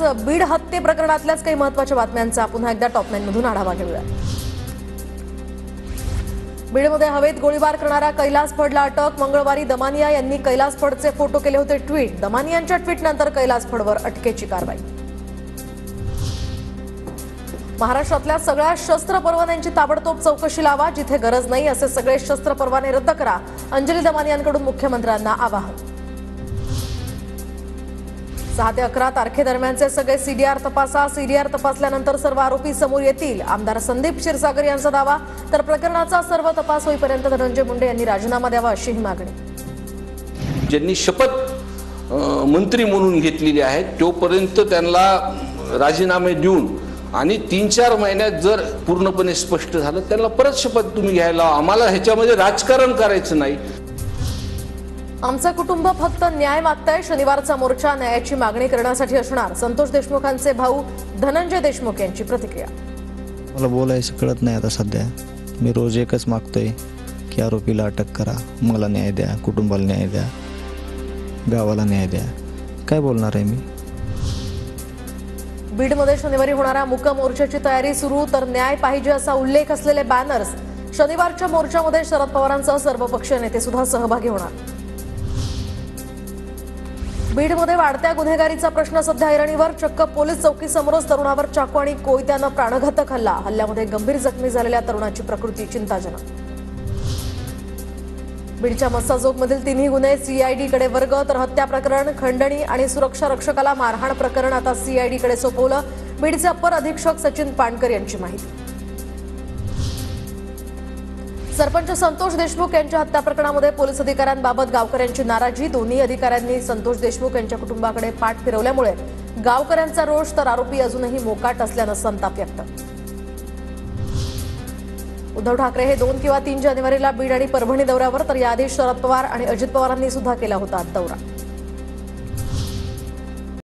आज बीड हत्ये प्रकरणातल्याच काही महत्त्वाच्या बातम्यांचा पुन्हा एकदा टॉप 9 मधून आढावा घेऊया। बीडमध्ये हवेत गोळीबार करणारा कैलास फडला अटक। मंगळवारी दमानिया यांनी कैलास फडचे फोटो केले होते ट्विट। दमानियांच्या ट्विटनंतर कैलास फडवर अटकेची कारवाई। महाराष्ट्रातल्या सगळ्या शस्त्र परवान्यांची ताबडतोब चौकशी लावा, जिथे गरज नाही असे सगळे शस्त्र परवाने रद्द करा। अंजली दमानियांकडून मुख्यमंत्र्यांना आवाहन। 6 ते 11 तारखेदरम्यानचे सगळे सीडीआर तपासा। सीडीआर तपासल्यानंतर सर्व आरोपी समोर येतील, आमदार संदीप क्षीरसागर यांचा दावा। तर प्रकरणाचा सर्व तपास होईपर्यंत धनंजय मुंडे यांनी राजीनामा द्यावा अशी मागणी। ज्यांनी शपथ मंत्री म्हणून घेतलेली आहे तोपर्यंत त्यांना राजीनामे देऊन आणि 3-4 महिन्यात जर पूर्णपणे स्पष्ट झालं त्यांना परत शपथ तुम्ही घ्यायला। आम्हाला ह्याच्यामध्ये राजकारण करायचं नाही। आमचं कुटुंब फक्त न्याय मागतंय। शनिवारचा मोर्चा न्यायाची मागणी करण्यासाठी असणार। संतोष देशमुखांचे भाऊ धनंजय देशमुख यांची प्रतिक्रिया। मला बोलायचं कळत नाही आता सध्या। मी रोज एकच मागतोय की आरोपीला अटक करा, मला न्याय द्या, कुटुंबाला न्याय द्या, गावाला न्याय द्या। काय बोलणार आहे मी? बीडमध्ये शनिवारी होणाऱ्या मूक मोर्चाची तयारी सुरू। तर न्याय पाहिजे असा उल्लेख असलेले बॅनर्स। शनिवारच्या मोर्चामध्ये शरद पवारांसह सर्वपक्षीय नेते सुद्धा सहभागी होणार। बीडमध्ये वाढत्या गुन्हेगारीचा प्रश्न सध्या ऐरणीवर। चक्क पोलीस चौकीसमोरच तरुणावर चाकू आणि कोयत्यानं प्राणघातक हल्ला। हल्ल्यामध्ये गंभीर जखमी झालेल्या तरुणाची प्रकृती चिंताजनक। बीडच्या मस्साजोगमधील 3ही गुन्हे सीआयडीकडे वर्ग। तर हत्या प्रकरण, खंडणी आणि सुरक्षा रक्षकाला मारहाण प्रकरण आता सीआयडीकडे सोपवलं। बीडचे अप्पर अधीक्षक सचिन पाणकर यांची माहिती। सरपंच संतोष देशमुख यांच्या हत्या प्रकरणामध्ये पोलीस अधिकाऱ्यांबाबत गावकऱ्यांची नाराजी। दोन्ही अधिकाऱ्यांनी संतोष देशमुख यांच्या कुटुंबाकडे पाठ फिरवल्यामुळे गावकऱ्यांचा रोष, तर आरोपी अजूनही मोकाट असल्यानं संताप व्यक्त। उद्धव ठाकरे हे 2 किंवा 3 जानेवारीला बीड आणि परभणी दौऱ्यावर। तर याआधी शरद पवार आणि अजित पवारांनी सुद्धा केला होता दौरा।